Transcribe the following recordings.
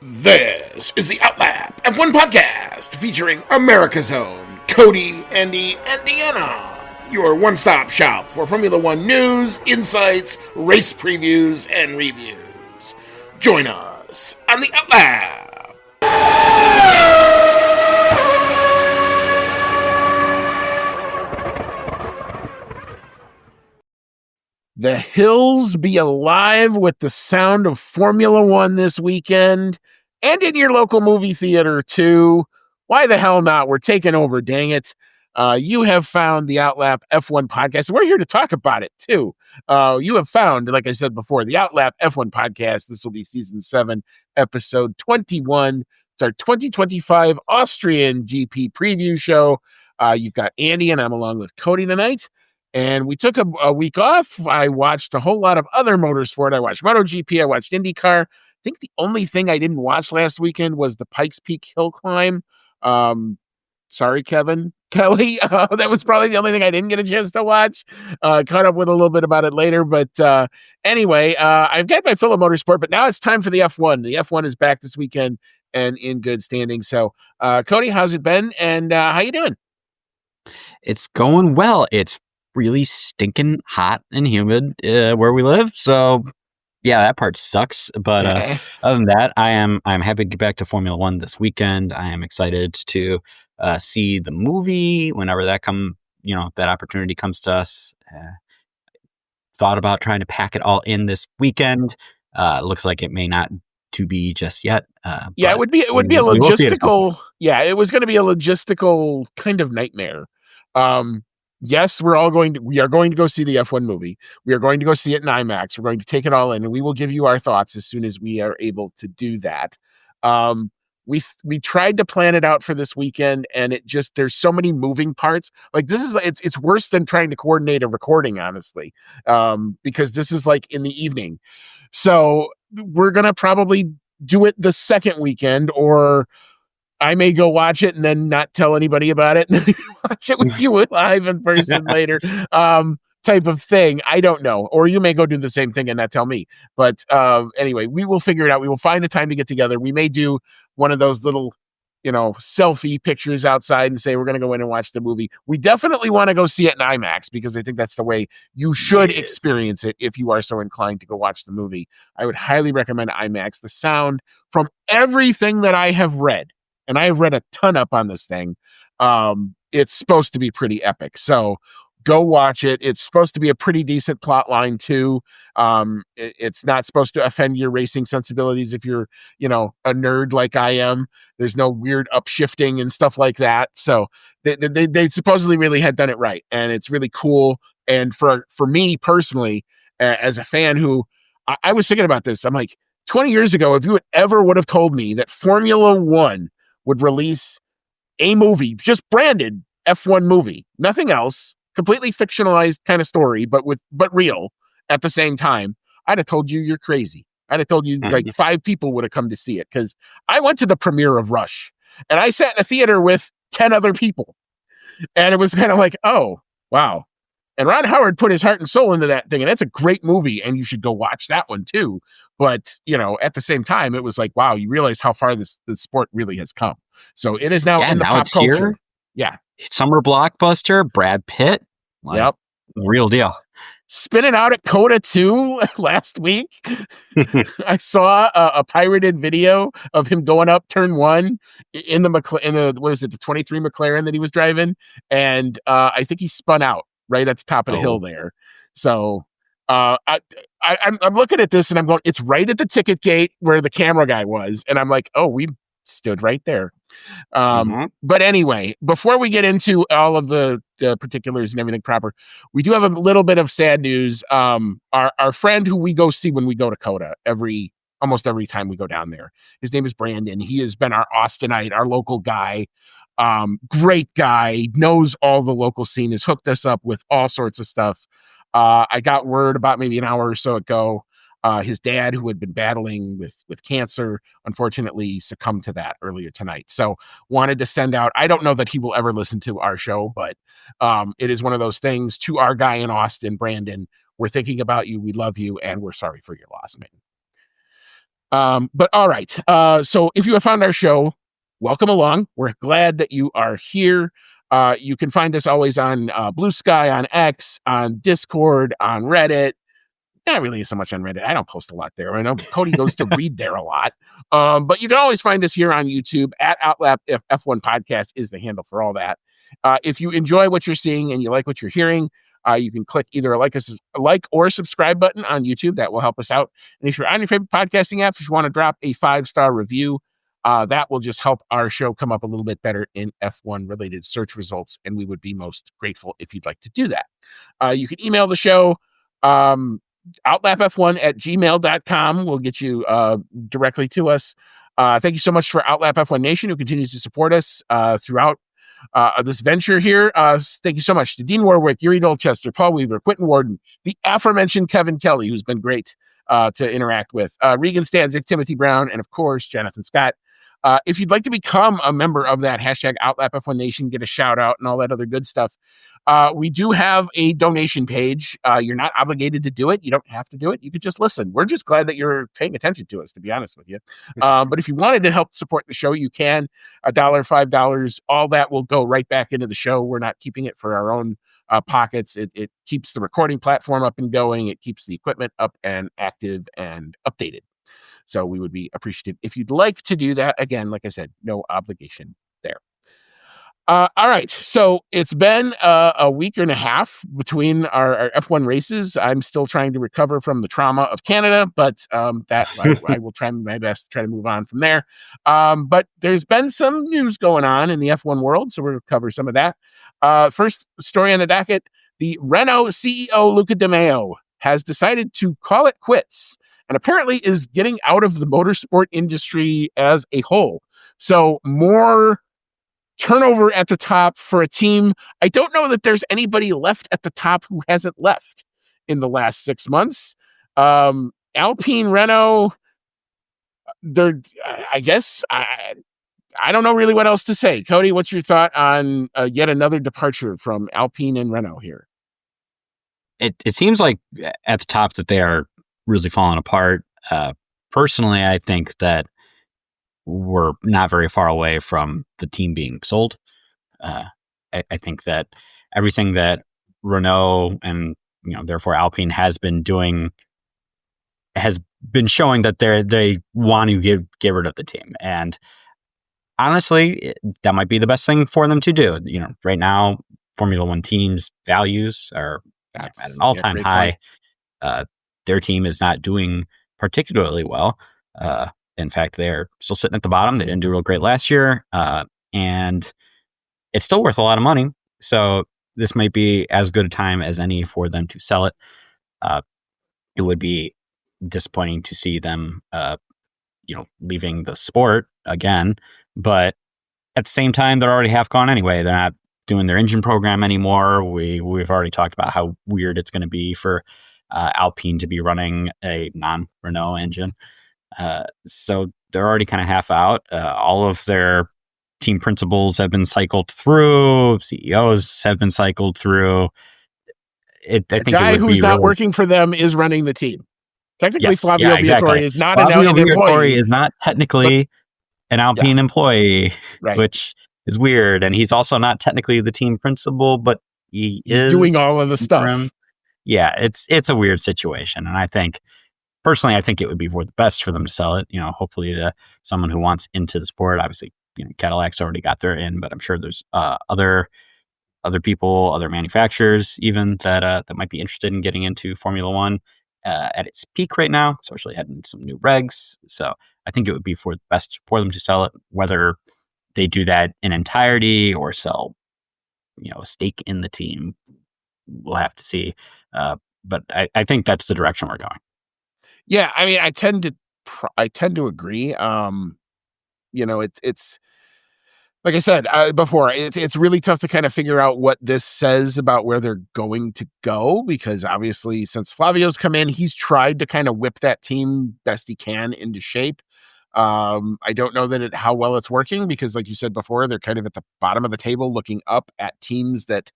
This is the Outlap F1 podcast featuring America's own Cody, Andy, and Deanna, your one-stop shop for Formula One news, insights, race previews, and reviews. Join us on the Outlap. The hills be alive with the sound of Formula One this weekend, and in your local movie theater, too. Why the hell not? We're taking over, dang it. You have found the Outlap F1 podcast. We're here to talk about it, too. You have found, like I said before, the Outlap F1 podcast. This will be season 7, episode 21. It's our 2025 Austrian GP Preview show. You've got Andy, and I'm along with Cody tonight. And we took a week off. I watched a whole lot of other motorsport. I watched MotoGP. I watched IndyCar. I think the only thing I didn't watch last weekend was the Pikes Peak Hill Climb. Sorry, Kelly. That was probably the only thing I didn't get a chance to watch. Caught up with a little bit about it later. But anyway, I've got my fill of motorsport, but now it's time for the F1. The F1 is back this weekend and in good standing. So, Cody, how's it been? And how you doing? It's going well. It's really stinking hot and humid where we live, so yeah, that part sucks. But other than that, I'm happy to get back to Formula One this weekend. I am excited to see the movie whenever that opportunity comes to us. Thought about trying to pack it all in this weekend. Looks like it may not to be just yet. It would be a logistical. It was going to be a logistical kind of nightmare. Yes, we are going to go see the F1 movie. We are going to go see it in IMAX. We're going to take it all in, and we will give you our thoughts as soon as we are able to do that. We tried to plan it out for this weekend, and there's so many moving parts. Like it's worse than trying to coordinate a recording, honestly, because this is like in the evening. So we're gonna probably do it the second weekend, or I may go watch it and then not tell anybody about it and then watch it with you live in person later, type of thing. I don't know. Or you may go do the same thing and not tell me. But anyway, we will figure it out. We will find a time to get together. We may do one of those little, selfie pictures outside and say we're going to go in and watch the movie. We definitely want to go see it in IMAX because I think that's the way you should experience it if you are so inclined to go watch the movie. I would highly recommend IMAX. The sound from everything that I have read, and I have read a ton up on this thing, it's supposed to be pretty epic. So go watch it. It's supposed to be a pretty decent plot line, too. It's not supposed to offend your racing sensibilities if you're, a nerd like I am. There's no weird upshifting and stuff like that. So they supposedly really had done it right. And it's really cool. And for me personally, as a fan who, I was thinking about this. I'm like, 20 years ago, if you would have told me that Formula One would release a movie, just branded F1 movie, nothing else, completely fictionalized kind of story, but real at the same time, I'd have told you you're crazy. I'd have told you like 5 people would have come to see it because I went to the premiere of Rush and I sat in a theater with 10 other people. And it was kind of like, oh, wow. And Ron Howard put his heart and soul into that thing. And that's a great movie. And you should go watch that one too. But, at the same time, it was like, wow, you realize how far the sport really has come. So it is now in the pop culture. Here. Yeah. Summer blockbuster, Brad Pitt. Yep. Real deal. Spinning out at Coda 2 last week. I saw a pirated video of him going up turn 1 in the 23 McLaren that he was driving. And I think he spun out right at the top of the hill there. So I'm looking at this and I'm going, it's right at the ticket gate where the camera guy was. And I'm like, oh, we stood right there. But anyway, before we get into all of the particulars and everything proper, we do have a little bit of sad news. Our friend who we go see when we go to Coda almost every time we go down there, his name is Brandon. He has been our Austinite, our local guy. Great guy, knows all the local scene, has hooked us up with all sorts of stuff. I got word about maybe an hour or so ago. His dad, who had been battling with cancer, unfortunately succumbed to that earlier tonight. So wanted to send out, I don't know that he will ever listen to our show, but it is one of those things to our guy in Austin, Brandon. We're thinking about you. We love you. And we're sorry for your loss, man. But all right. So if you have found our show, welcome along. We're glad that you are here. You can find us always on Blue Sky, on X, on Discord, on Reddit. Not really so much on Reddit. I don't post a lot there. I know Cody goes to read there a lot. But you can always find us here on YouTube at Outlap F1 Podcast is the handle for all that. If you enjoy what you're seeing and you like what you're hearing, you can click either a like or subscribe button on YouTube. That will help us out. And if you're on your favorite podcasting app, if you want to drop a 5-star review, that will just help our show come up a little bit better in F1 related search results. And we would be most grateful if you'd like to do that. You can email the show. outlapf1@gmail.com will get you directly to us. Thank you so much for Outlap F1 Nation, who continues to support us throughout this venture here. Thank you so much to Dean Warwick, Yuri Dolchester, Paul Weaver, Quentin Warden, the aforementioned Kevin Kelly, who's been great to interact with, Regan Stanzik, Timothy Brown, and of course, Jonathan Scott. If you'd like to become a member of that hashtag Outlap F1 Nation, get a shout out and all that other good stuff, we do have a donation page. You're not obligated to do it. You don't have to do it. You could just listen. We're just glad that you're paying attention to us, to be honest with you. But if you wanted to help support the show, you can. $1, $5, all that will go right back into the show. We're not keeping it for our own pockets. It keeps the recording platform up and going. It keeps the equipment up and active and updated. So we would be appreciative if you'd like to do that. Again, like I said, no obligation there. All right. So it's been a week and a half between our F1 races. I'm still trying to recover from the trauma of Canada, but that I will try my best to try to move on from there. But there's been some news going on in the F1 world, so we'll cover some of that. First story on the docket, the Renault CEO, Luca De Meo, has decided to call it quits and apparently is getting out of the motorsport industry as a whole. So more turnover at the top for a team. I don't know that there's anybody left at the top who hasn't left in the last 6 months. Alpine, Renault, I guess, I don't know really what else to say. Cody, what's your thought on yet another departure from Alpine and Renault here? It seems like at the top that they are really falling apart. Personally, I think that we're not very far away from the team being sold. I think that everything that Renault and therefore Alpine has been doing has been showing that they want to get rid of the team. And honestly, that might be the best thing for them to do. Right now, Formula One teams' values are at an all-time high. Their team is not doing particularly well. In fact, they're still sitting at the bottom. They didn't do real great last year. And it's still worth a lot of money. So this might be as good a time as any for them to sell it. It would be disappointing to see them, leaving the sport again. But at the same time, they're already half gone anyway. They're not doing their engine program anymore. We've already talked about how weird it's going to be for Alpine to be running a non-Renault engine. So they're already kind of half out. All of their team principals have been cycled through. CEOs have been cycled through. I think the guy who's not working for them is running the team. Technically, yes, Flavio Briatore is not Flavio an employee. Is not technically an Alpine employee, right, which is weird. And he's also not technically the team principal, but he's doing all of the stuff. Yeah, it's a weird situation. And I think it would be for the best for them to sell it, hopefully to someone who wants into the sport. Obviously, Cadillac's already got their in, but I'm sure there's other people, other manufacturers even that might be interested in getting into Formula One at its peak right now, especially heading some new regs. So I think it would be for the best for them to sell it, whether they do that in entirety or sell, a stake in the team. We'll have to see. But I think that's the direction we're going. Yeah, I mean, I tend to agree. It's like I said before, it's really tough to kind of figure out what this says about where they're going to go, because obviously since Flavio's come in, he's tried to kind of whip that team best he can into shape. I don't know how well it's working, because like you said before, they're kind of at the bottom of the table looking up at teams that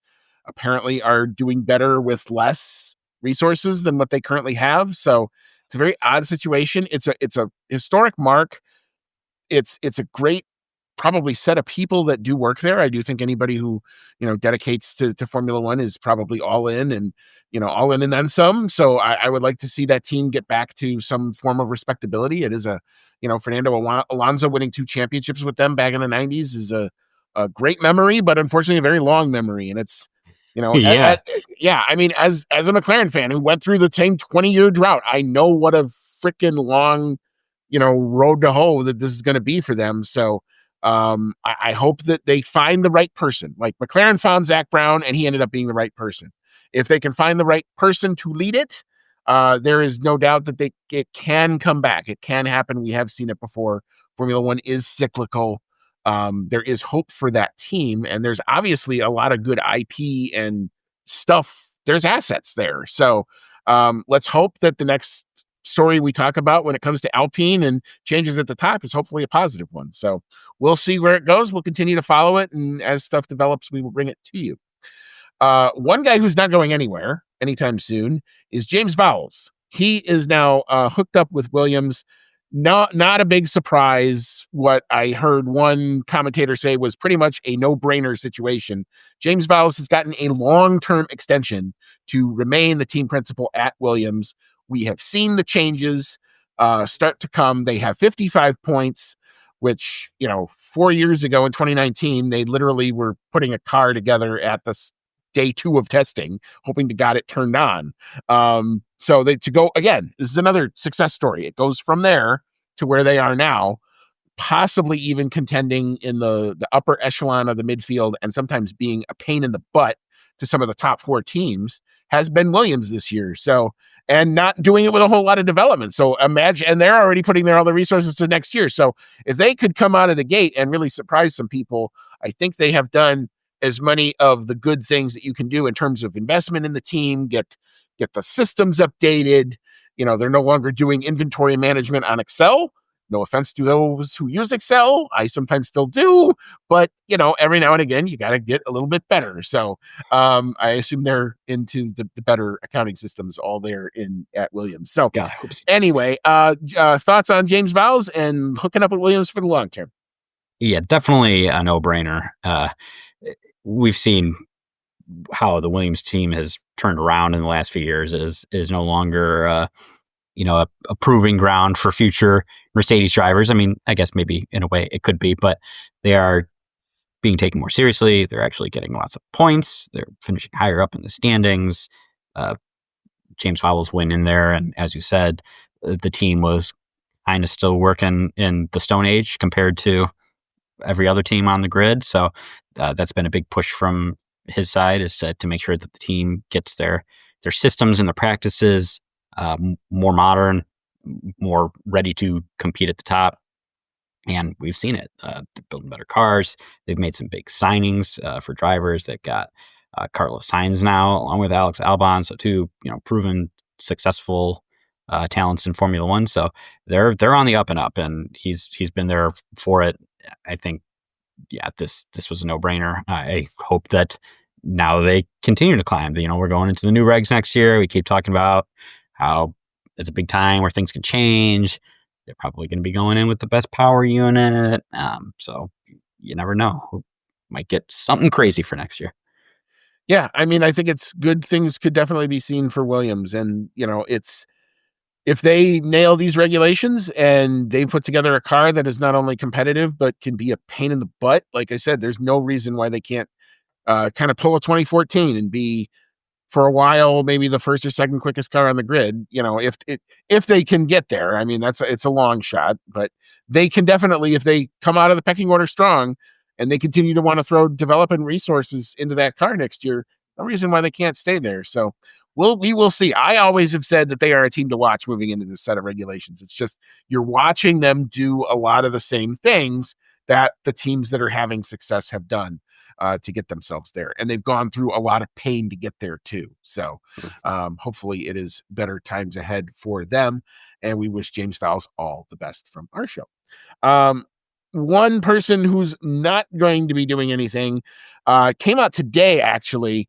apparently are doing better with less resources than what they currently have. So It's a very odd situation. It's a historic mark. It's a great probably set of people that do work there. I do think anybody who, dedicates to Formula One is probably all in and, all in and then some. So I would like to see that team get back to some form of respectability. It is Fernando Alonso winning 2 championships with them back in the 90s is a great memory, but unfortunately a very long memory. And it's, Yeah. I mean, as a McLaren fan who went through the same 20-year drought, I know what a freaking long, road to hoe that this is going to be for them. So I hope that they find the right person. Like McLaren found Zach Brown, and he ended up being the right person. If they can find the right person to lead it, there is no doubt that it can come back. It can happen. We have seen it before. Formula One is cyclical. There is hope for that team, and there's obviously a lot of good IP and stuff. There's assets there. So let's hope that the next story we talk about when it comes to Alpine and changes at the top is hopefully a positive one. So we'll see where it goes. We'll continue to follow it, and as stuff develops, we will bring it to you. One guy who's not going anywhere anytime soon is James Vowles. He is now hooked up with Williams. Not a big surprise. What I heard one commentator say was pretty much a no-brainer situation. James Vowles has gotten a long-term extension to remain the team principal at Williams. We have seen the changes start to come. They have 55 points, which, 4 years ago in 2019, they literally were putting a car together at the day 2 of testing, hoping to God it turned on. So to go again, this is another success story. It goes from there to where they are now, possibly even contending in the upper echelon of the midfield and sometimes being a pain in the butt to some of the top 4 teams has been Williams this year. So, and not doing it with a whole lot of development. So imagine, and they're already putting all the resources to next year. So if they could come out of the gate and really surprise some people, I think they have done as many of the good things that you can do in terms of investment in the team, get the systems updated. They're no longer doing inventory management on Excel. No offense to those who use Excel. I sometimes still do, but every now and again, you got to get a little bit better. So I assume they're into the better accounting systems all there at Williams. So anyway, thoughts on James Vowles and hooking up with Williams for the long term? Yeah, definitely a no-brainer. We've seen how the Williams team has turned around in the last few years. Is no longer a proving ground for future Mercedes drivers. I mean, I guess maybe in a way it could be, but they are being taken more seriously. They're actually getting lots of points. They're finishing higher up in the standings. James Vowles went in there, and as you said, the team was kind of still working in the Stone Age compared to every other team on the grid. So that's been a big push from his side, is to make sure that the team gets their systems and their practices more modern, more ready to compete at the top. And we've seen it. They're building better cars. They've made some big signings for drivers. They've got Carlos Sainz now, along with Alex Albon. So 2 proven successful talents in Formula One. So they're on the up and up, and he's been there for it. I think, this was a no-brainer. I hope that now they continue to climb. We're going into the new regs next year. We keep talking about how it's a big time where things can change. They're probably going to be going in with the best power unit. So you never know. We might get something crazy for next year. Yeah, I mean, I think it's good things could definitely be seen for Williams. And, it's if they nail these regulations and they put together a car that is not only competitive, but can be a pain in the butt, like I said, there's no reason why they can't kind of pull a 2014 and be, for a while, maybe the first or second quickest car on the grid. If they can get there. I mean, it's a long shot, but they can definitely, if they come out of the pecking order strong and they continue to want to throw development resources into that car next year, no reason why they can't stay there. So we will see. I always have said that they are a team to watch moving into this set of regulations. It's just you're watching them do a lot of the same things that the teams that are having success have done to get themselves there. And they've gone through a lot of pain to get there too. So hopefully it is better times ahead for them. And we wish James Vowles all the best from our show. One person who's not going to be doing anything came out today, actually.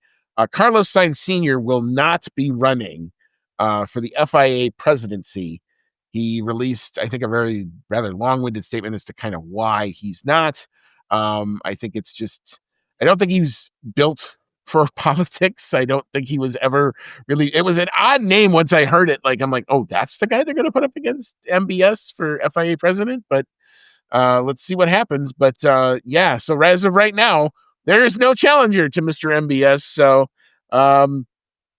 Carlos Sainz Sr. will not be running for the FIA presidency. He released, I think, a rather long-winded statement as to kind of why he's not. I think it's just, I don't think he's built for politics. I don't think he was ever really, it was an odd name once I heard it. Like, I'm like, oh, that's the guy they're going to put up against MBS for FIA president. But let's see what happens. But yeah, so as of right now, there is no challenger to Mr. MBS. So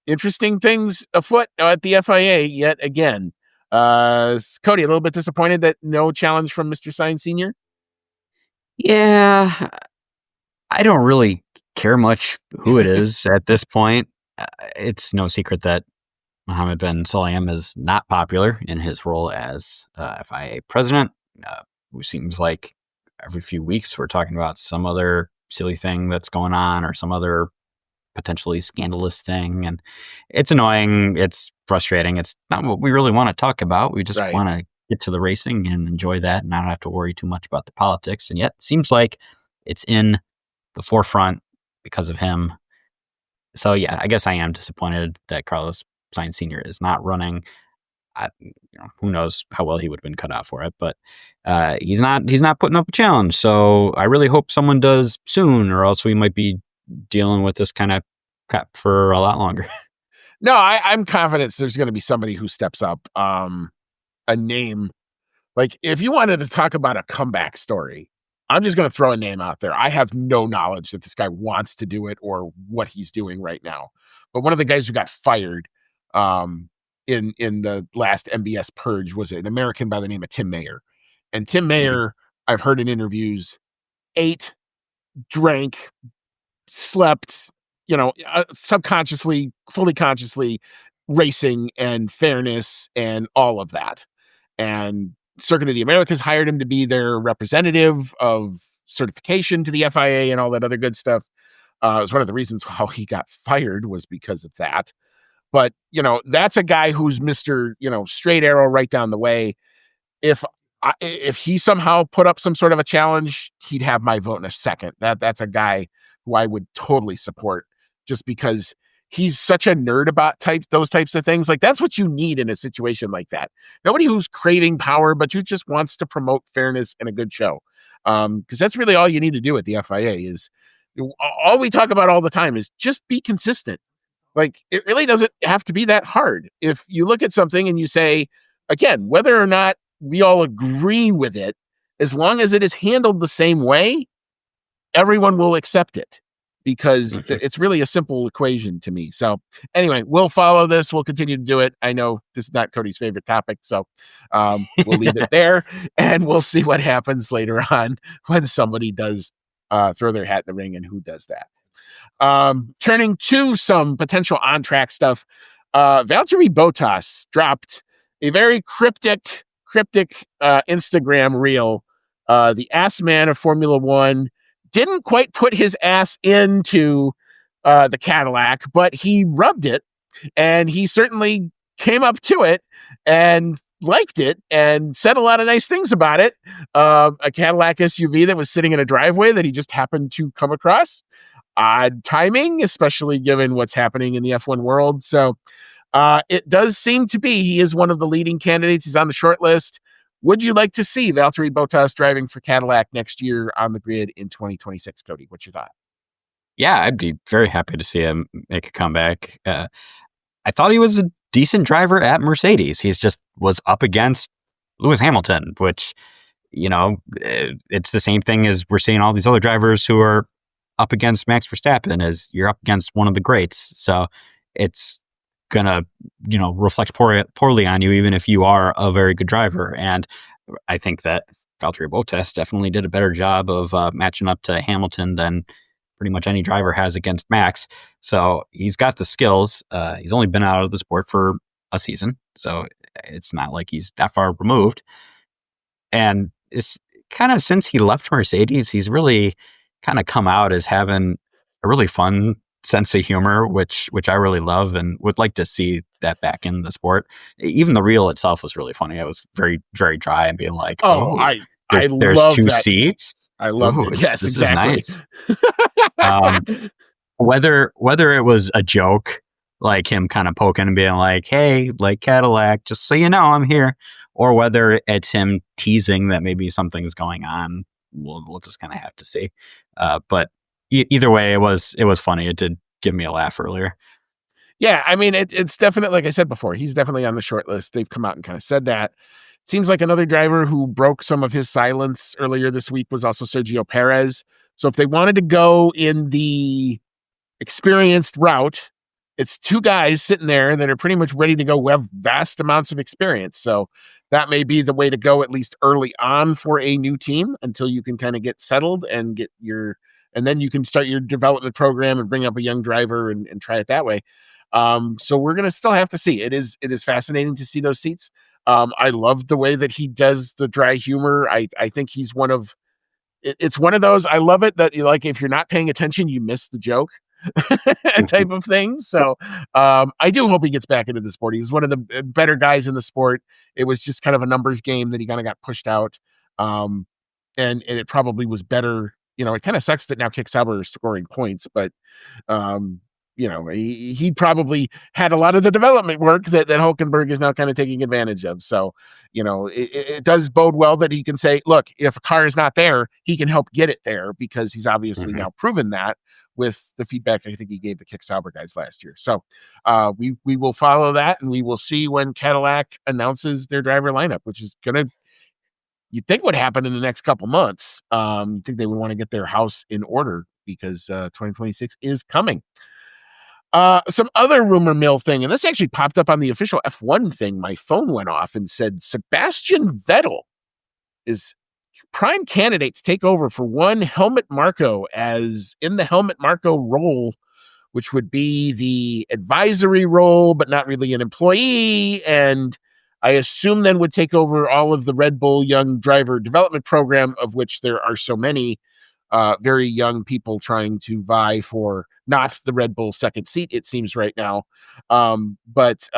interesting things afoot at the FIA yet again. Cody, a little bit disappointed that no challenge from Mr. Sainz Sr.? Yeah, I don't really care much who it is at this point. It's no secret that Mohammed bin Sulayem is not popular in his role as FIA president. It seems like every few weeks we're talking about some other silly thing that's going on or some other potentially scandalous thing. And it's annoying. It's frustrating. It's not what we really want to talk about. We just want to get to the racing and enjoy that and not have to worry too much about the politics. And yet it seems like it's in the forefront because of him. So yeah, I guess I am disappointed that Carlos Sainz Sr. is not running. Who knows how well he would have been cut out for it, but he's not putting up a challenge. So I really hope someone does soon, or else we might be dealing with this kind of crap for a lot longer. No, I'm confident there's going to be somebody who steps up. A name, like if you wanted to talk about a comeback story, I'm just going to throw a name out there. I have no knowledge that this guy wants to do it or what he's doing right now. But one of the guys who got fired in the last MBS purge was an American by the name of Tim Mayer. And Tim Mayer, I've heard in interviews, ate, drank, slept, subconsciously, fully consciously racing and fairness and all of that. And Circuit of the Americas hired him to be their representative of certification to the FIA and all that other good stuff. It was one of the reasons how he got fired was because of that. But, that's a guy who's Mr., straight arrow right down the way. If he somehow put up some sort of a challenge, he'd have my vote in a second. That's a guy who I would totally support just because he's such a nerd about those types of things. Like that's what you need in a situation like that. Nobody who's craving power, but who just wants to promote fairness and a good show. Because that's really all you need to do at the FIA is all we talk about all the time is just be consistent. Like it really doesn't have to be that hard. If you look at something and you say, again, whether or not we all agree with it, as long as it is handled the same way, everyone will accept it because it's really a simple equation to me. So anyway, we'll follow this. We'll continue to do it. I know this is not Cody's favorite topic, so we'll leave it there and we'll see what happens later on when somebody does throw their hat in the ring and who does that. Turning to some potential on-track stuff, Valtteri Bottas dropped a very cryptic Instagram reel. The ass man of Formula One didn't quite put his ass into the Cadillac, but he rubbed it, and he certainly came up to it and liked it and said a lot of nice things about it. A Cadillac SUV that was sitting in a driveway that he just happened to come across. Odd timing, especially given what's happening in the F1 world. So it does seem to be he is one of the leading candidates. He's on the short list. Would you like to see Valtteri Bottas driving for Cadillac next year on the grid in 2026, Cody? What's your thought? Yeah, I'd be very happy to see him make a comeback. I thought he was a decent driver at Mercedes. He's just was up against Lewis Hamilton, which, it's the same thing as we're seeing all these other drivers who are up against Max Verstappen, as you're up against one of the greats. So it's gonna, reflect poorly on you, even if you are a very good driver. And I think that Valtteri Bottas definitely did a better job of matching up to Hamilton than pretty much any driver has against Max. So he's got the skills. He's only been out of the sport for a season, so it's not like he's that far removed. And it's kind of since he left Mercedes, he's really kind of come out as having a really fun sense of humor, which I really love and would like to see that back in the sport. Even the reel itself was really funny. It was very, very dry and being like, there's love two that. seats. I love it. Yes, exactly. Nice. Whether it was a joke like him kind of poking and being like, hey, like Cadillac, just so you know, I'm here. Or whether it's him teasing that maybe something's going on. We'll just kind of have to see. But either way, it was funny. It did give me a laugh earlier. Yeah, I mean, it's definitely, like I said before, he's definitely on the short list. They've come out and kind of said that. Seems like another driver who broke some of his silence earlier this week was also Sergio Perez. So if they wanted to go in the experienced route, it's two guys sitting there that are pretty much ready to go, who have vast amounts of experience. So that may be the way to go, at least early on, for a new team, until you can kind of get settled and and then you can start your development program and bring up a young driver and try it that way. So we're going to still have to see. It is fascinating to see those seats. I love the way that he does the dry humor. I think he's it's one of those, I love it that, like, if you're not paying attention, you miss the joke type of thing. So I do hope he gets back into the sport. He was one of the better guys in the sport. It was just kind of a numbers game that he kind of got pushed out. And it probably was better. It kind of sucks that now Kick Sauber is scoring points, but he probably had a lot of the development work that Hulkenberg is now kind of taking advantage of. So, it does bode well that he can say, look, if a car is not there, he can help get it there, because he's obviously now proven that with the feedback I think he gave the Kick Sauber guys last year. So we will follow that, and we will see when Cadillac announces their driver lineup, which is going to, you'd think, would happen in the next couple months. You'd think they would want to get their house in order, because 2026 is coming. Some other rumor mill thing, and this actually popped up on the official F1 thing. My phone went off and said Sebastian Vettel is prime candidate to take over for one Helmut Marko, as in the Helmut Marko role, which would be the advisory role, but not really an employee. And I assume then would take over all of the Red Bull young driver development program, of which there are so many very young people trying to vie for not the Red Bull second seat, it seems right now. But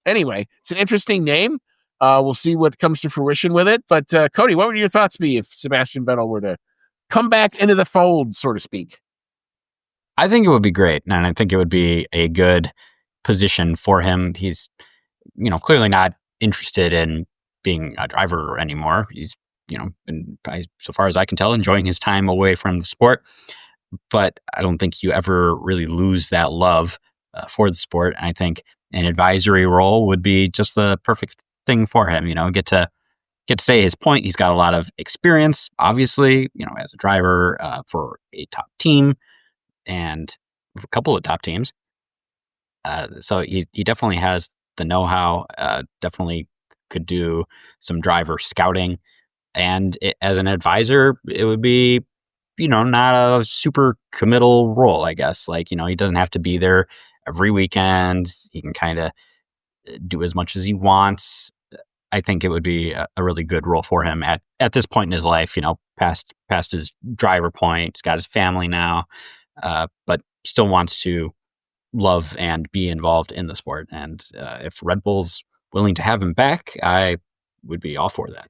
anyway, it's an interesting name. We'll see what comes to fruition with it. But Cody, what would your thoughts be if Sebastian Vettel were to come back into the fold, so to speak? I think it would be great, and I think it would be a good position for him. He's, clearly not interested in being a driver anymore. He's, so far as I can tell, enjoying his time away from the sport. But I don't think you ever really lose that love for the sport. I think an advisory role would be just the perfect thing for him. Get to say his point. He's got a lot of experience, obviously, as a driver for a top team and a couple of top teams. So he definitely has the know-how, definitely could do some driver scouting. And as an advisor, it would be, not a super committal role, I guess. Like, he doesn't have to be there every weekend. He can kind of do as much as he wants. I think it would be a really good role for him at this point in his life, past his driver point. He's got his family now, but still wants to love and be involved in the sport. And if Red Bull's willing to have him back, I would be all for that.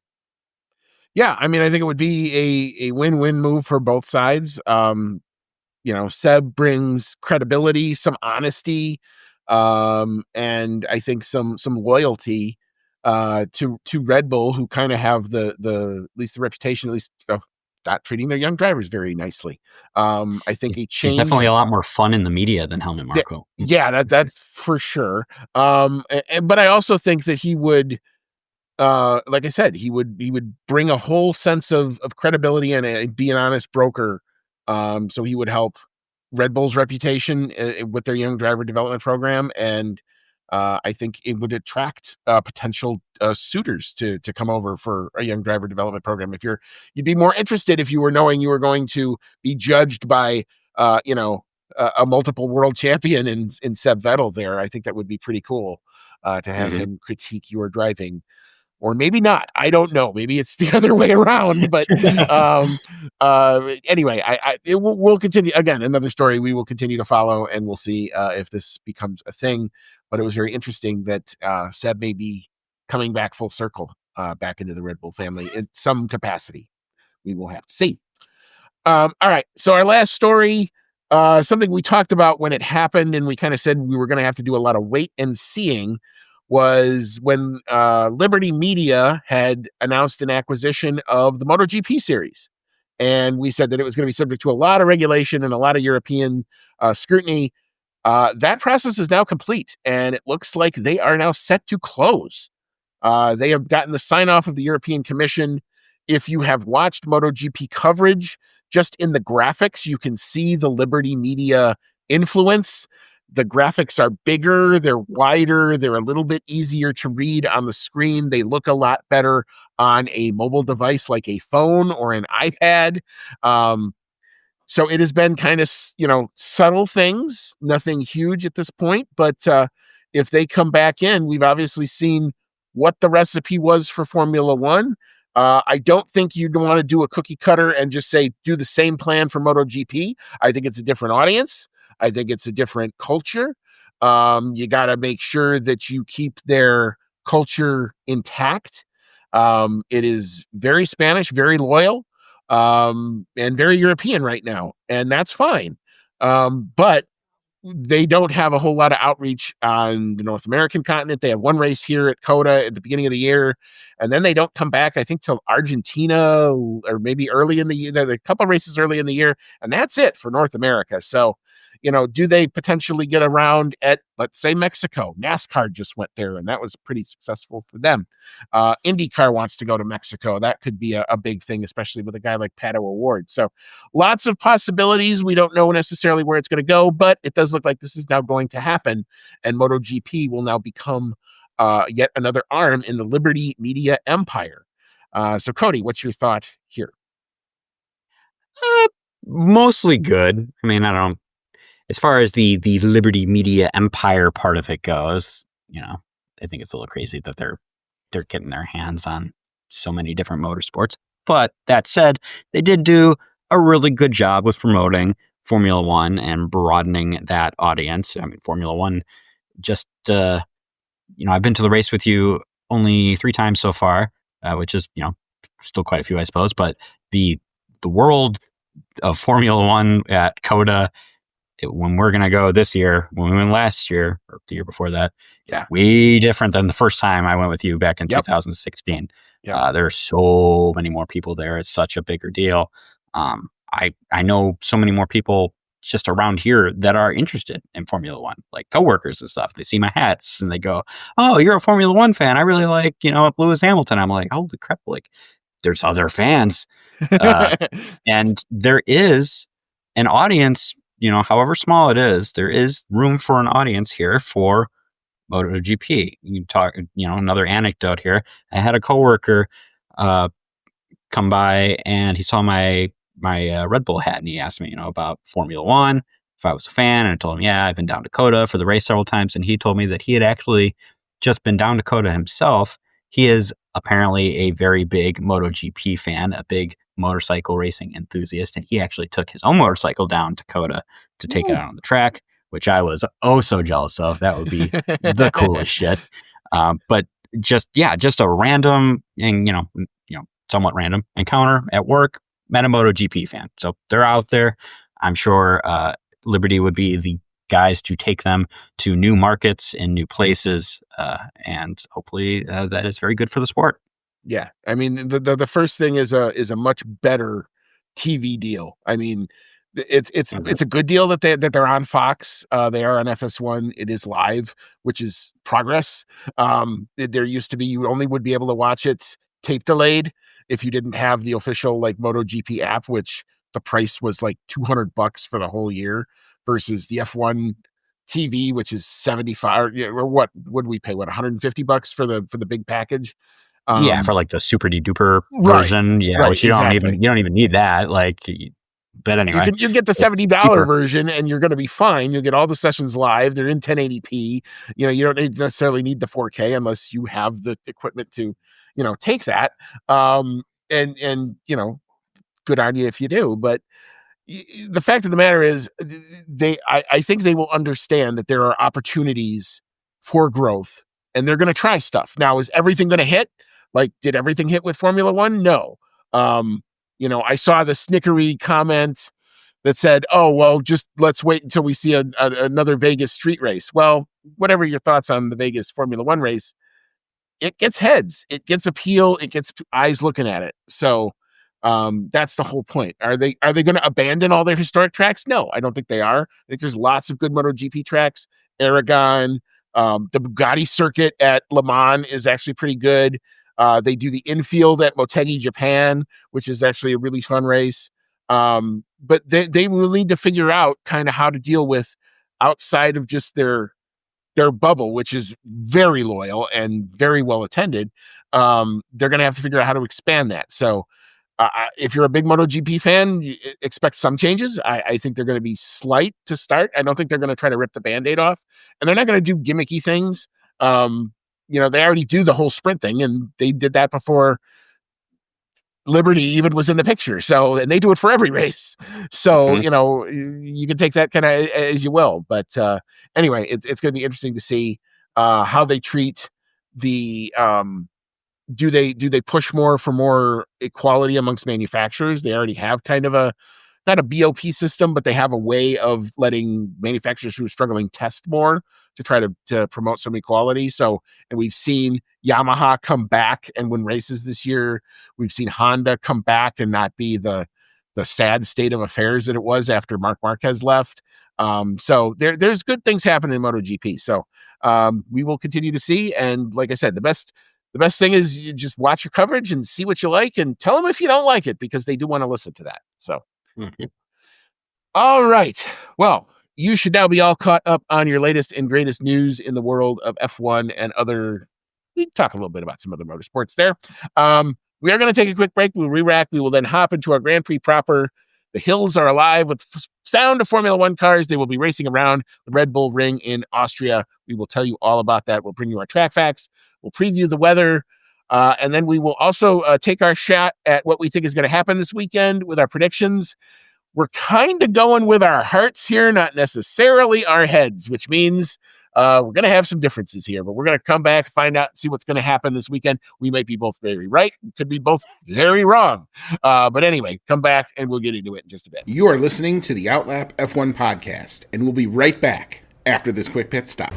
Yeah, I mean, I think it would be a win-win move for both sides. Seb brings credibility, some honesty, and I think some loyalty to Red Bull, who kind of have the at least the reputation, at least, of not treating their young drivers very nicely. I think a change. He's definitely a lot more fun in the media than Helmut Marko. Yeah, that's for sure. But I also think that he would, like I said, he would bring a whole sense of credibility and be an honest broker. So he would help Red Bull's reputation with their young driver development program, and I think it would attract potential suitors to come over for a young driver development program. You'd be more interested if you were knowing you were going to be judged by a multiple world champion in Seb Vettel there. I think that would be pretty cool to have him critique your driving. Or maybe not. I don't know. Maybe it's the other way around. But anyway, we'll continue. Again, another story we will continue to follow, and we'll see if this becomes a thing. But it was very interesting that Seb may be coming back full circle, back into the Red Bull family in some capacity. We will have to see. All right. So our last story, something we talked about when it happened, and we kind of said we were going to have to do a lot of wait and seeing, was when Liberty Media had announced an acquisition of the MotoGP series. And we said that it was going to be subject to a lot of regulation and a lot of European scrutiny. That process is now complete, and it looks like they are now set to close. They have gotten the sign off of the European Commission. If you have watched MotoGP coverage, just in the graphics, you can see the Liberty Media influence. The graphics are bigger, they're wider, they're a little bit easier to read on the screen. They look a lot better on a mobile device like a phone or an iPad. So it has been kind of, subtle things, nothing huge at this point. But if they come back in, we've obviously seen what the recipe was for Formula One. I don't think you'd want to do a cookie cutter and just say, do the same plan for MotoGP. I think it's a different audience. I think it's a different culture. You got to make sure that you keep their culture intact. It is very Spanish, very loyal, and very European right now, and that's fine. But they don't have a whole lot of outreach on the North American continent. They have one race here at COTA at the beginning of the year, and then they don't come back, I think, till Argentina or maybe early in the year. There are a couple of races early in the year, and that's it for North America. So, do they potentially get around at, let's say, Mexico? NASCAR just went there, and that was pretty successful for them. IndyCar wants to go to Mexico. That could be a big thing, especially with a guy like Pato O'Ward. So lots of possibilities. We don't know necessarily where it's going to go, but it does look like this is now going to happen, and MotoGP will now become yet another arm in the Liberty Media empire. So, Cody, what's your thought here? Mostly good. I mean, I don't. As far as the Liberty Media empire part of it goes, I think it's a little crazy that they're getting their hands on so many different motorsports. But that said, they did do a really good job with promoting Formula One and broadening that audience. I mean, Formula One, just I've been to the race with you only 3 times so far, which is still quite a few, I suppose. But the world of Formula One at COTA, when we're going to go this year, when we went last year, or the year before that, way different than the first time I went with you back in 2016. There are so many more people there. It's such a bigger deal. I know so many more people just around here that are interested in Formula One, like coworkers and stuff. They see my hats and they go, "Oh, you're a Formula One fan. I really like, Lewis Hamilton." I'm like, "Holy crap. Like, there's other fans." And there is an audience, however small it is, there is room for an audience here for MotoGP. You talk, another anecdote here. I had a coworker come by and he saw my Red Bull hat and he asked me, about Formula One, if I was a fan, and I told him, yeah, I've been down to COTA for the race several times, and he told me that he had actually just been down to COTA himself. He is apparently a very big MotoGP fan, a big motorcycle racing enthusiast, and he actually took his own motorcycle down to COTA to take it out on the track, which I was so jealous of. That would be the coolest shit. But just a random and somewhat random encounter at work, met a MotoGP fan. So they're out there. I'm sure Liberty would be the guys to take them to new markets and new places, and hopefully that is very good for the sport. Yeah, I mean, the first thing is a much better TV deal. I mean, it's a good deal that they're on Fox. They are on FS1. It is live, which is progress. There used to be, you only would be able to watch it tape delayed if you didn't have the official MotoGP app, which the price was like $200 for the whole year, versus the F1 TV, which is $75, or what would we pay? What, $150 for the big package? For like the super duper version, which you don't even need that. But anyway, you get the $70 version, and you're going to be fine. You'll get all the sessions live. They're in 1080p. You don't necessarily need the 4K unless you have the equipment to, take that. And good on you if you do. But the fact of the matter is, I think they will understand that there are opportunities for growth, and they're going to try stuff. Now, is everything going to hit? Did everything hit with Formula One? No. I saw the snickery comment that said, oh, well, just let's wait until we see another Vegas street race. Well, whatever your thoughts on the Vegas Formula One race, it gets heads, it gets appeal, it gets eyes looking at it. So that's the whole point. Are they going to abandon all their historic tracks? No, I don't think they are. I think there's lots of good MotoGP tracks. Aragon, the Bugatti circuit at Le Mans is actually pretty good. They do the infield at Motegi, Japan, which is actually a really fun race. But they will need to figure out kind of how to deal with outside of just their bubble, which is very loyal and very well attended. They're going to have to figure out how to expand that. So if you're a big MotoGP fan, you expect some changes. I think they're going to be slight to start. I don't think they're going to try to rip the Band-Aid off, and they're not going to do gimmicky things. They already do the whole sprint thing, and they did that before Liberty even was in the picture. So, and they do it for every race. So, you can take that kind of as you will. But anyway, it's going to be interesting to see how they treat the. Do they push more for more equality amongst manufacturers? They already have kind of not a BOP system, but they have a way of letting manufacturers who are struggling test more to try to promote some equality. So, and we've seen Yamaha come back and win races this year. We've seen Honda come back and not be the sad state of affairs that it was after Marc Marquez left. So there's good things happening in MotoGP. So we will continue to see. And like I said, the best thing is you just watch your coverage and see what you like and tell them if you don't like it, because they do want to listen to that. So, All right. Well, you should now be all caught up on your latest and greatest news in the world of F1 and other. We can talk a little bit about some other motorsports there. We are going to take a quick break. We'll re-rack. We will then hop into our Grand Prix proper. The hills are alive with sound of Formula One cars. They will be racing around the Red Bull Ring in Austria. We will tell you all about that. We'll bring you our track facts. We'll preview the weather. And then we will also take our shot at what we think is going to happen this weekend with our predictions. We're kind of going with our hearts here, not necessarily our heads, which means we're going to have some differences here, but we're going to come back, find out, see what's going to happen this weekend. We might be both very right. We could be both very wrong. But anyway, come back and we'll get into it in just a bit. You are listening to the Outlap F1 podcast, and we'll be right back after this quick pit stop.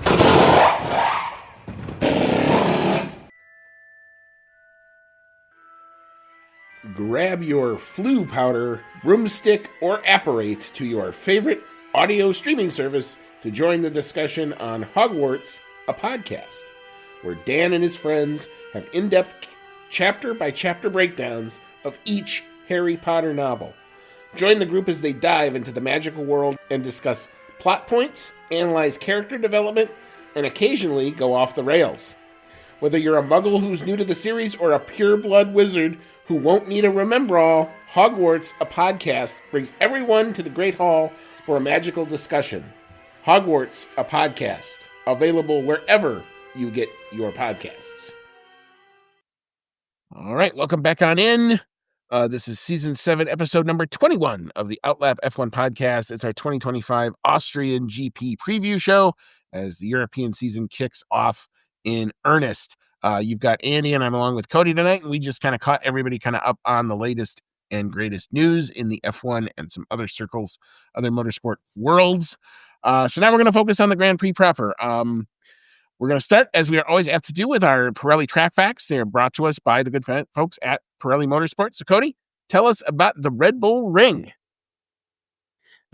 Grab your flu powder, broomstick, or apparate to your favorite audio streaming service to join the discussion on Hogwarts, a podcast, where Dan and his friends have in-depth chapter-by-chapter breakdowns of each Harry Potter novel. Join the group as they dive into the magical world and discuss plot points, analyze character development, and occasionally go off the rails. Whether you're a muggle who's new to the series or a pure-blood wizard who won't need a remember-all, Hogwarts, a podcast, brings everyone to the Great Hall for a magical discussion. Hogwarts, a podcast, available wherever you get your podcasts. All right, welcome back on in. This is Season 7, Episode number 21 of the Outlap F1 podcast. It's our 2025 Austrian GP Preview show as the European season kicks off in earnest. You've got Andy and I'm along with Cody tonight, and we just kind of caught everybody kind of up on the latest and greatest news in the F1 and some other circles, other motorsport worlds. So now we're going to focus on the Grand Prix proper. We're going to start, as we are always apt to do, with our Pirelli track facts. They are brought to us by the good folks at Pirelli Motorsports. So Cody, tell us about the Red Bull Ring.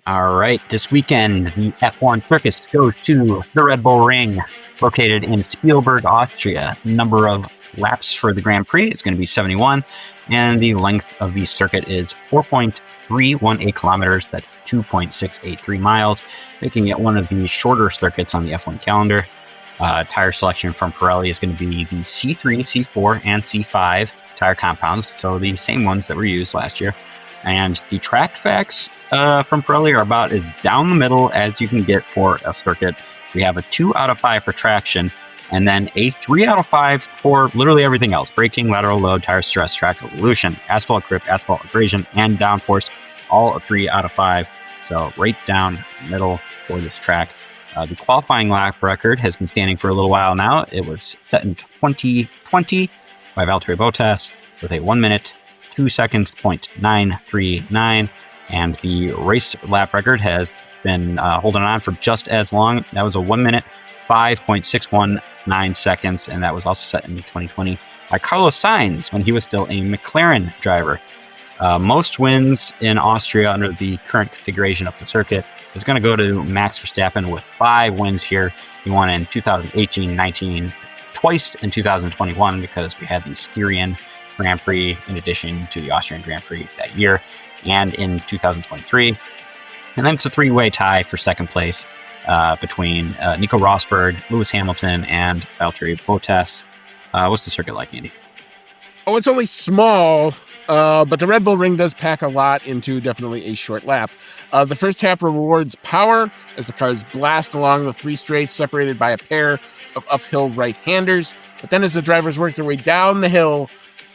All right, this weekend, the F1 circus goes to the Red Bull Ring, located in Spielberg, Austria. Number of laps for the Grand Prix is going to be 71, and the length of the circuit is 4.318 kilometers. That's 2.683 miles, making it one of the shorter circuits on the F1 calendar. Tire selection from Pirelli is going to be the C3, C4, and C5 tire compounds, so the same ones that were used last year. And the track facts from Pirelli are about as down the middle as you can get for a circuit. We have a 2 out of 5 for traction, and then a 3 out of 5 for literally everything else. Braking, lateral load, tire stress, track evolution, asphalt grip, asphalt abrasion, and downforce, all a 3 out of 5. So right down the middle for this track. The qualifying lap record has been standing for a little while now. It was set in 2020 by Valtteri Bottas with a 1 minute, 2 seconds, 0.939. And the race lap record has been holding on for just as long. That was a 1 minute, 5.619 seconds. And that was also set in 2020 by Carlos Sainz when he was still a McLaren driver. Most wins in Austria under the current configuration of the circuit is going to go to Max Verstappen with 5 wins here. He won in 2018, 19, twice in 2021 because we had the Styrian Grand Prix in addition to the Austrian Grand Prix that year, and in 2023. And then it's a 3-way tie for second place between Nico Rosberg, Lewis Hamilton, and Valtteri Bottas. What's the circuit like, Andy? Oh, it's only small, but the Red Bull Ring does pack a lot into definitely a short lap. The first half rewards power as the cars blast along the 3 straights separated by a pair of uphill right-handers. But then as the drivers work their way down the hill,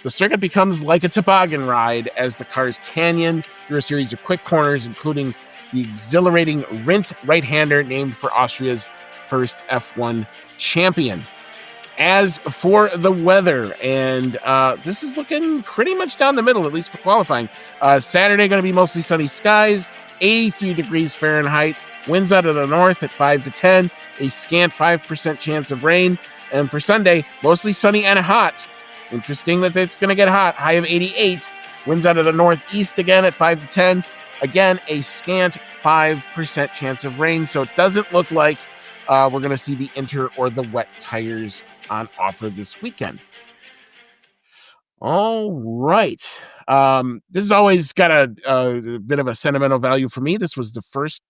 the circuit becomes like a toboggan ride as the cars canyon through a series of quick corners, including the exhilarating Rindt right-hander named for Austria's first F1 champion. As for the weather, and this is looking pretty much down the middle, at least for qualifying. Saturday going to be mostly sunny skies, 83 degrees Fahrenheit, winds out of the north at 5 to 10, a scant 5% chance of rain. And for Sunday, mostly sunny and hot. Interesting that it's going to get hot, high of 88, winds out of the northeast again at 5 to 10. Again, a scant 5% chance of rain, so it doesn't look like we're going to see the inter or the wet tires on offer this weekend. All right. This has always got a bit of a sentimental value for me. This was the first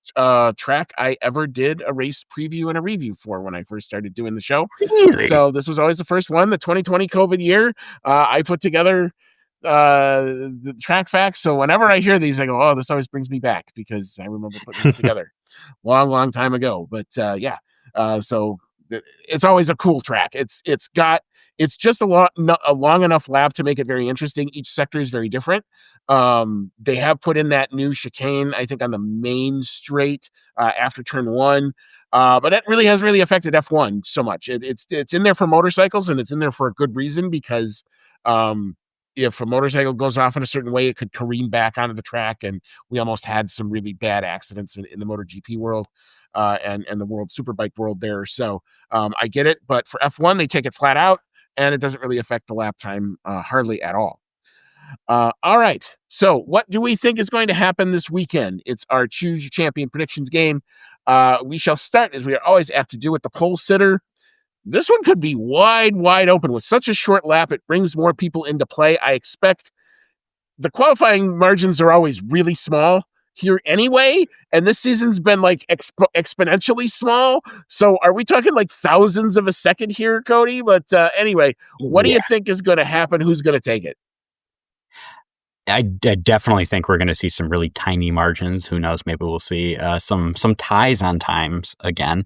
track I ever did a race preview and a review for when I first started doing the show. Really? So this was always the first one, the 2020 COVID year. I put together the track facts. So whenever I hear these, I go, oh, this always brings me back because I remember putting this together long time ago. But so it's always a cool track. It's just a long enough lap to make it very interesting. Each sector is very different. They have put in that new chicane, I think, on the main straight after turn 1. But that really hasn't really affected F1 so much. It's in there for motorcycles, and it's in there for a good reason because if a motorcycle goes off in a certain way, it could careen back onto the track, and we almost had some really bad accidents in the MotoGP world and the World Superbike world there. So I get it, but for F1, they take it flat out, and it doesn't really affect the lap time hardly at all. All right, so what do we think is going to happen this weekend? It's our Choose Your Champion predictions game. We shall start, as we are always apt to do, with the pole sitter. This one could be wide open. With such a short lap, it brings more people into play. I expect the qualifying margins are always really small here anyway, and this season's been like exponentially small. So are we talking like thousands of a second here, Cody? But anyway, what do you think is going to happen? Who's going to take it? I definitely think we're going to see some really tiny margins. Who knows? Maybe we'll see some ties on times again,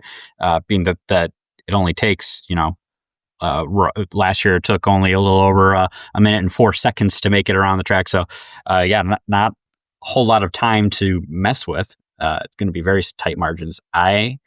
being that it only takes, last year it took only a little over a minute and 4 seconds to make it around the track. So, not a whole lot of time to mess with. It's going to be very tight margins. I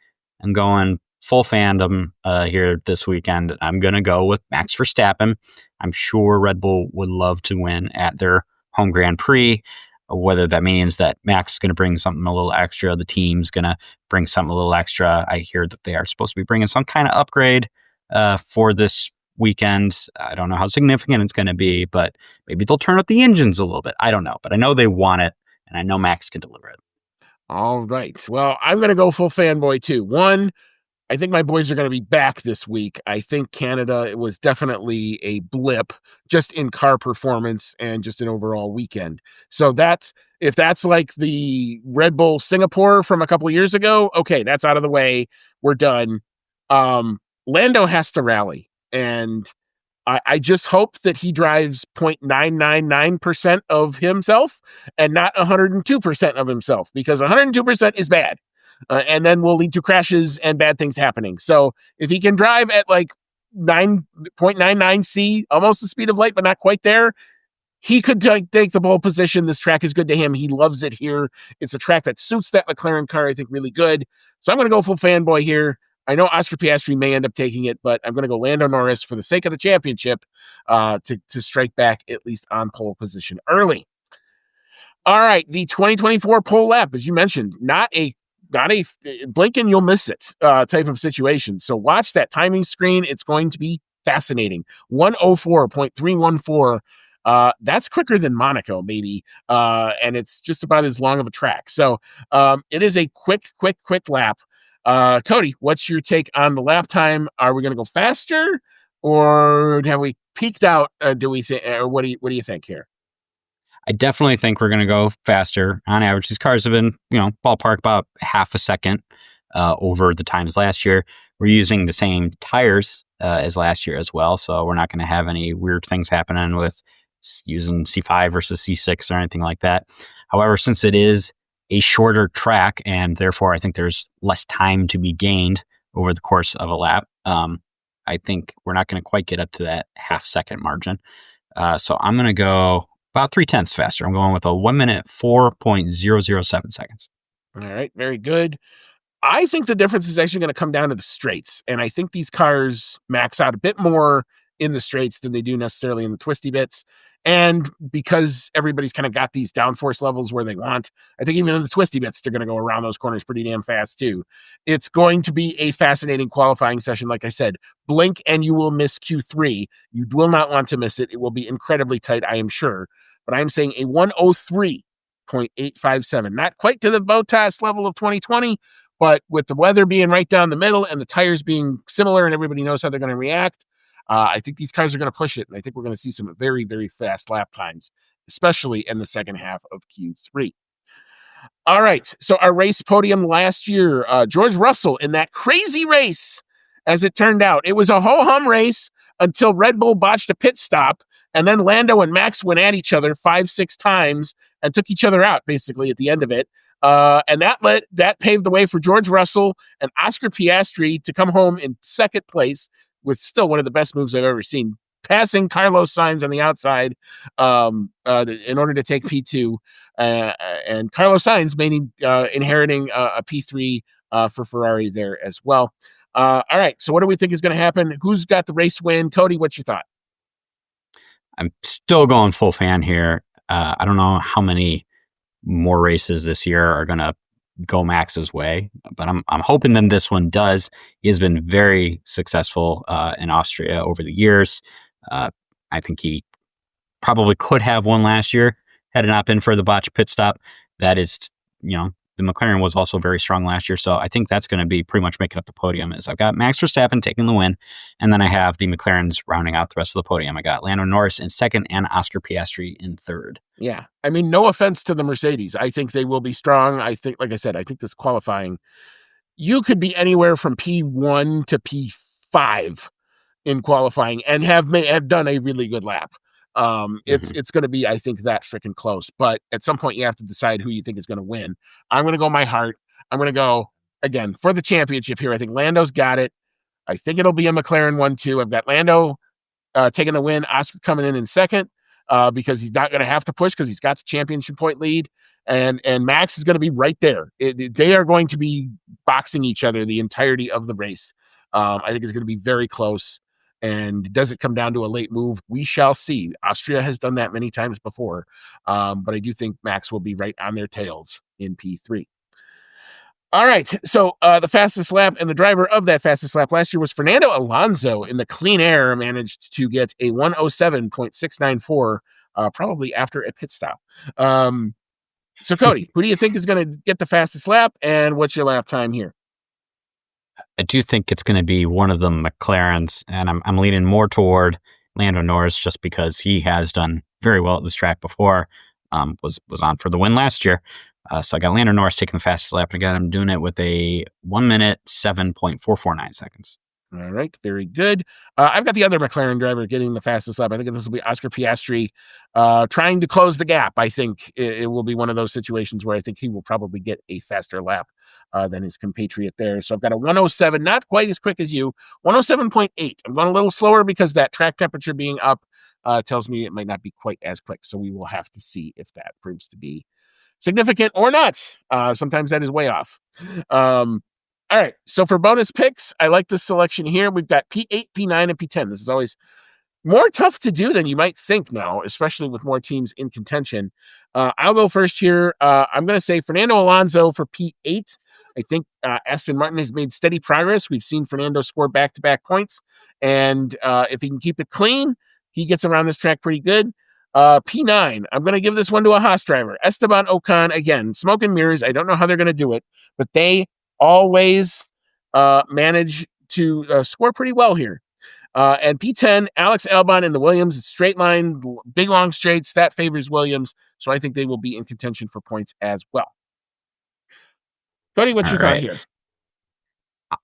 am going full fandom here this weekend. I'm going to go with Max Verstappen. I'm sure Red Bull would love to win at their home Grand Prix, whether that means that Max is going to bring something a little extra, the team's going to bring something a little extra. I hear that they are supposed to be bringing some kind of upgrade for this weekend. I don't know how significant it's going to be, but maybe they'll turn up the engines a little bit. I don't know, but I know they want it, and I know Max can deliver it. All right. Well, I'm going to go full fanboy too. One, I think my boys are going to be back this week. I think Canada, it was definitely a blip just in car performance and just an overall weekend. So if that's like the Red Bull Singapore from a couple of years ago, okay, that's out of the way. We're done. Lando has to rally, and I just hope that he drives 0.999% of himself and not 102% of himself, because 102% is bad. And then will lead to crashes and bad things happening. So if he can drive at like 9.99 C, almost the speed of light, but not quite there, he could take the pole position. This track is good to him. He loves it here. It's a track that suits that McLaren car, I think, really good. So I'm going to go full fanboy here. I know Oscar Piastri may end up taking it, but I'm going to go Lando Norris for the sake of the championship to strike back at least on pole position early. All right, the 2024 pole lap, as you mentioned, not a blink and you'll miss it type of situation. So watch that timing screen. It's going to be fascinating. 104.314. That's quicker than Monaco, maybe. And it's just about as long of a track. So it is a quick lap. Cody, what's your take on the lap time? Are we going to go faster, or have we peaked out? Do we think, or what do you think here? I definitely think we're going to go faster. On average, these cars have been, ballpark about half a second over the times last year. We're using the same tires as last year as well, so we're not going to have any weird things happening with using C5 versus C6 or anything like that. However, since it is a shorter track and therefore I think there's less time to be gained over the course of a lap, I think we're not going to quite get up to that half-second margin. So I'm going to go about 0.3 faster. I'm going with a 1 minute, 4.007 seconds. All right, very good. I think the difference is actually going to come down to the straights. And I think these cars max out a bit more in the straights than they do necessarily in the twisty bits. And because everybody's kind of got these downforce levels where they want, I think even in the twisty bits, they're going to go around those corners pretty damn fast too. It's going to be a fascinating qualifying session. Like I said, blink and you will miss Q3. You will not want to miss it. It will be incredibly tight, I am sure. But I am saying a 103.857, not quite to the Bottas level of 2020, but with the weather being right down the middle and the tires being similar and everybody knows how they're going to react, I think these cars are going to push it. And I think we're going to see some very, very fast lap times, especially in the second half of Q3. All right. So our race podium last year, George Russell in that crazy race, as it turned out, it was a ho-hum race until Red Bull botched a pit stop. And then Lando and Max went at each other 5-6 times and took each other out basically at the end of it. And that paved the way for George Russell and Oscar Piastri to come home in second place with still one of the best moves I've ever seen, passing Carlos Sainz on the outside in order to take P2, and Carlos Sainz inheriting a P3 for Ferrari there as well. All right, so what do we think is going to happen? Who's got the race win? Cody, what's your thought? I'm still going full fan here. I don't know how many more races this year are going to go Max's way, but I'm hoping that this one does. He has been very successful in Austria over the years. I think he probably could have won last year had it not been for the botched pit stop. That is, the McLaren was also very strong last year, so I think that's going to be pretty much making up the podium. Is I've got Max Verstappen taking the win, and then I have the McLarens rounding out the rest of the podium. I got Lando Norris in second and Oscar Piastri in third. Yeah, I mean, no offense to the Mercedes. I think they will be strong. I think, like I said, I think this qualifying, you could be anywhere from P1 to P5 in qualifying and have done a really good lap. It's going to be, I think, that freaking close. But at some point, you have to decide who you think is going to win. I'm going to go my heart. I'm going to go, again, for the championship here. I think Lando's got it. I think it'll be a McLaren 1-2. I've got Lando taking the win, Oscar coming in second because he's not going to have to push because he's got the championship point lead. And Max is going to be right there. They are going to be boxing each other the entirety of the race. I think it's going to be very close. And does it come down to a late move? We shall see. Austria has done that many times before. But I do think Max will be right on their tails in P3. All right. So the fastest lap and the driver of that fastest lap last year was Fernando Alonso in the clean air, managed to get a 107.694, probably after a pit stop. So Cody, who do you think is going to get the fastest lap, and what's your lap time here? I do think it's going to be one of the McLarens, and I'm leaning more toward Lando Norris just because he has done very well at this track before, was on for the win last year. So I got Lando Norris taking the fastest lap, and again, I'm doing it with a 1 minute, 7.449 seconds. All right, very good. I've got the other McLaren driver getting the fastest lap. I think this will be Oscar Piastri trying to close the gap. I think it will be one of those situations where I think he will probably get a faster lap than his compatriot there. So I've got a 107, not quite as quick as you, 107.8. I'm going a little slower because that track temperature being up tells me it might not be quite as quick. So we will have to see if that proves to be significant or not. Sometimes that is way off. All right, so for bonus picks, I like this selection here. We've got P8, P9, and P10. This is always more tough to do than you might think now, especially with more teams in contention. I'll go first here. I'm going to say Fernando Alonso for P8. I think Aston Martin has made steady progress. We've seen Fernando score back-to-back points, and if he can keep it clean, he gets around this track pretty good. P9, I'm going to give this one to a Haas driver. Esteban Ocon, again, smoke and mirrors. I don't know how they're going to do it, but they always manage to score pretty well here. And P10, Alex Albon in the Williams, straight line, big long straights, that favors Williams. So I think they will be in contention for points as well. Cody, what's your thought here?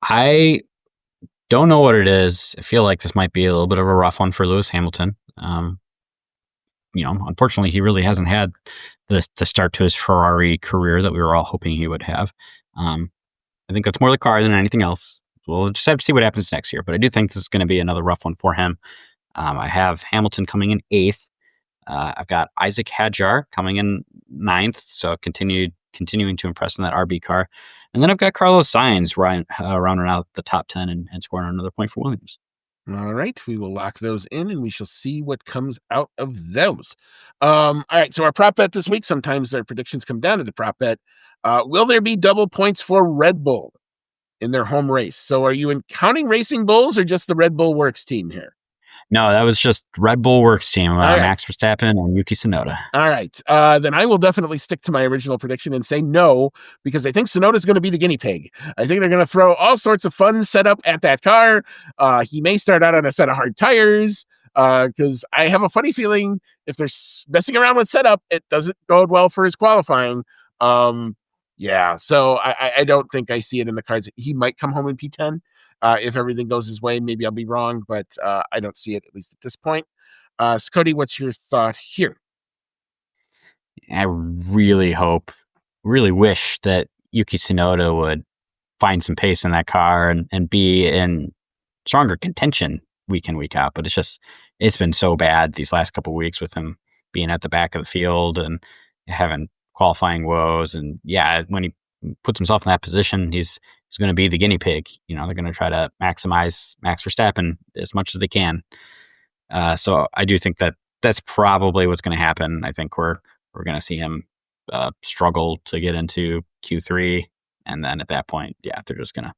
I don't know what it is. I feel like this might be a little bit of a rough one for Lewis Hamilton. Unfortunately, he really hasn't had the start to his Ferrari career that we were all hoping he would have. I think that's more the car than anything else. We'll just have to see what happens next year. But I do think this is going to be another rough one for him. I have Hamilton coming in 8th. I've got Isaac Hadjar coming in 9th. So continuing to impress in that RB car. And then I've got Carlos Sainz rounding out the top 10 and scoring another point for Williams. All right, we will lock those in and we shall see what comes out of those. All right, so our prop bet this week, sometimes our predictions come down to the prop bet. Will there be double points for Red Bull in their home race? So are you counting Racing Bulls or just the Red Bull Works team here? No, that was just Red Bull Works team, right. Max Verstappen and Yuki Tsunoda. All right. Then I will definitely stick to my original prediction and say no, because I think Tsunoda's going to be the guinea pig. I think they're going to throw all sorts of fun setup at that car. He may start out on a set of hard tires, because I have a funny feeling if they're messing around with setup, it doesn't bode well for his qualifying. Yeah, so I don't think I see it in the cards. He might come home in P10 if everything goes his way. Maybe I'll be wrong, but I don't see it, at least at this point. So Cody, what's your thought here? I really wish that Yuki Tsunoda would find some pace in that car and be in stronger contention week in, week out. But it's been so bad these last couple of weeks with him being at the back of the field and having qualifying woes. And yeah, when he puts himself in that position, he's going to be the guinea pig. They're going to try to maximize Max Verstappen as much as they can. So I do think that that's probably what's going to happen. I think we're going to see him struggle to get into Q3. And then at that point, yeah, they're just going to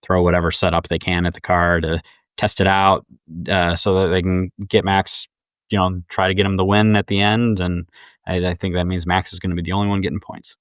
throw whatever setup they can at the car to test it out so that they can get Max, try to get him the win at the end. And I think that means Max is going to be the only one getting points.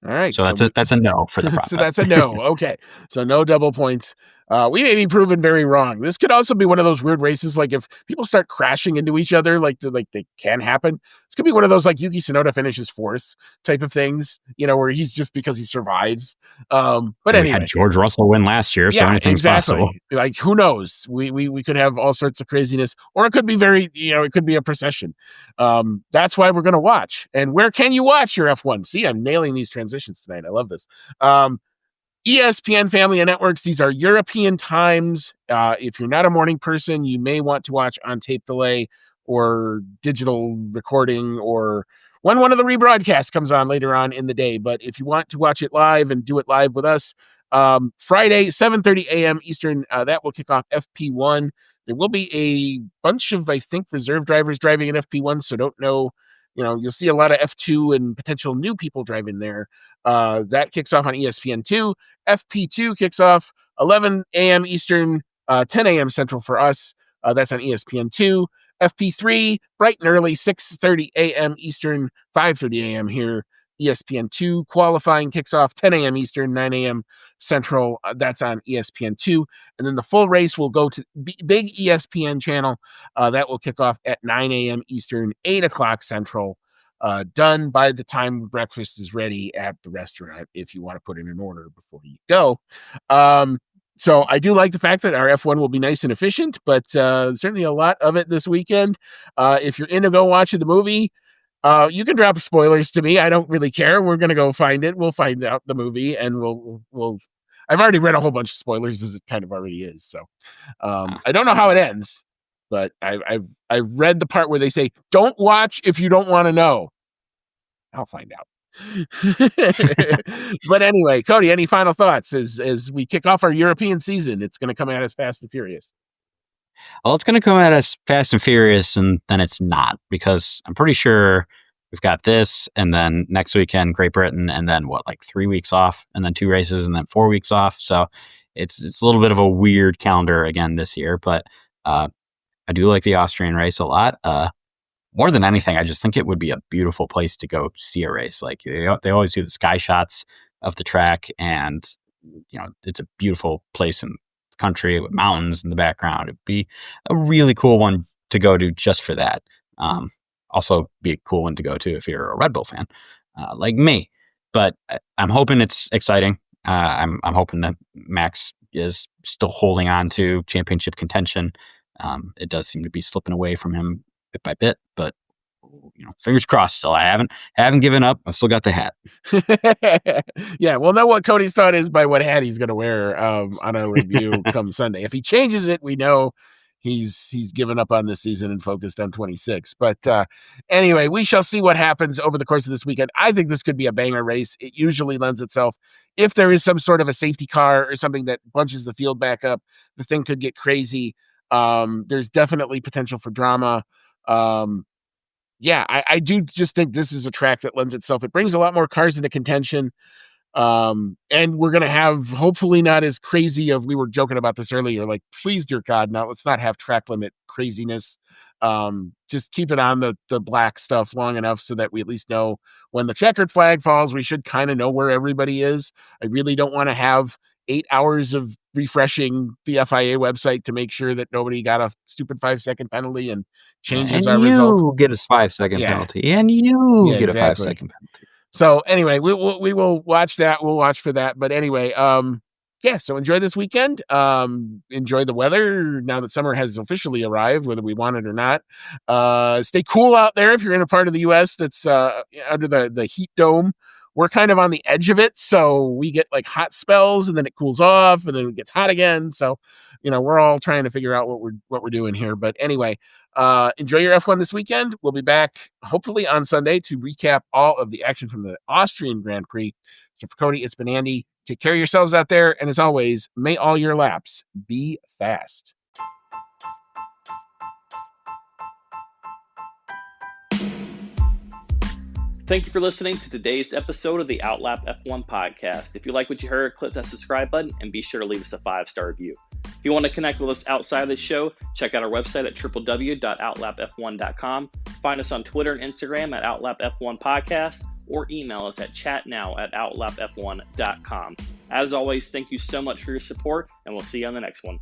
All right. So that's a no for the prop. So that's a no. Okay. So no double points. We may be proven very wrong. This could also be one of those weird races, like if people start crashing into each other, like they can happen. This could be one of those like Yuki Tsunoda finishes 4th type of things, where he's just because he survives. But anyway, we had George Russell win last year, so anything's possible. Like who knows? We could have all sorts of craziness, or it could be it could be a procession. That's why we're going to watch. And where can you watch your F1? See, I'm nailing these transitions tonight. I love this. ESPN Family of Networks. These are European times. If you're not a morning person, you may want to watch on tape delay or digital recording or when one of the rebroadcasts comes on later on in the day. But if you want to watch it live and do it live with us, Friday, 7:30 a.m. Eastern, that will kick off FP1. There will be a bunch of, I think, reserve drivers driving in FP1, so don't know. You'll see a lot of F2 and potential new people driving there. That kicks off on ESPN2. FP2 kicks off 11 a.m. Eastern, 10 a.m. Central for us. That's on ESPN2. FP3, bright and early, 6:30 a.m. Eastern, 5:30 a.m. here. ESPN2 qualifying kicks off 10 a.m. Eastern, 9 a.m. Central. That's on ESPN2. And then the full race will go to big ESPN channel. That will kick off at 9 a.m. Eastern, 8 o'clock Central. Done by the time breakfast is ready at the restaurant if you want to put in an order before you go. So I do like the fact that our F1 will be nice and efficient, but certainly a lot of it this weekend. If you're into go watching the movie, you can drop spoilers to me. I don't really care. We're going to go find it. We'll find out the movie and we'll I've already read a whole bunch of spoilers as it kind of already is. So I don't know how it ends, but I've read the part where they say, don't watch if you don't want to know. I'll find out. But anyway, Cody, any final thoughts as we kick off our European season? It's going to come at us fast and furious. Well, it's going to come at us fast and furious, and then it's not, because I'm pretty sure we've got this, and then next weekend Great Britain, and then like 3 weeks off, and then 2 races, and then 4 weeks off. So it's a little bit of a weird calendar again this year, but I do like the Austrian race a lot. More than anything, I just think it would be a beautiful place to go see a race. Like they always do the sky shots of the track, and it's a beautiful place in the country with mountains in the background. It'd be a really cool one to go to just for that. Also be a cool one to go to if you're a Red Bull fan, like me. But I'm hoping it's exciting. I'm hoping that Max is still holding on to championship contention. It does seem to be slipping away from him bit by bit, but fingers crossed. Still, I haven't given up. I've still got the hat. Yeah, we'll know what Cody's thought is by what hat he's going to wear on our review come Sunday. If he changes it, we know he's given up on this season and focused on 26. But anyway, we shall see what happens over the course of this weekend. I think this could be a banger race. It usually lends itself, if there is some sort of a safety car or something that bunches the field back up, the thing could get crazy. There's definitely potential for drama. I do just think this is a track that lends itself. It brings a lot more cars into contention. And we're going to have, hopefully not as crazy we were joking about this earlier, like, please, dear God, now let's not have track limit craziness. Just keep it on the black stuff long enough so that we at least know when the checkered flag falls, we should kind of know where everybody is. I really don't want to have 8 hours of refreshing the FIA website to make sure that nobody got a stupid 5-second penalty and changes our result. You get a 5-second penalty, and you get a 5-second penalty. So anyway, we will watch that. We'll watch for that. But anyway, so enjoy this weekend. Enjoy the weather now that summer has officially arrived, whether we want it or not. Stay cool out there if you're in a part of the U.S. that's under the heat dome. We're kind of on the edge of it, so we get like hot spells, and then it cools off, and then it gets hot again. So, we're all trying to figure out what we're doing here. But anyway, enjoy your F1 this weekend. We'll be back hopefully on Sunday to recap all of the action from the Austrian Grand Prix. So for Cody, it's been Andy. Take care of yourselves out there, and as always, may all your laps be fast. Thank you for listening to today's episode of the Outlap F1 podcast. If you like what you heard, click that subscribe button and be sure to leave us a 5-star review. If you want to connect with us outside of the show, check out our website at www.outlapf1.com. Find us on Twitter and Instagram at OutlapF1 Podcast, or email us at chatnow@outlapf1.com. As always, thank you so much for your support, and we'll see you on the next one.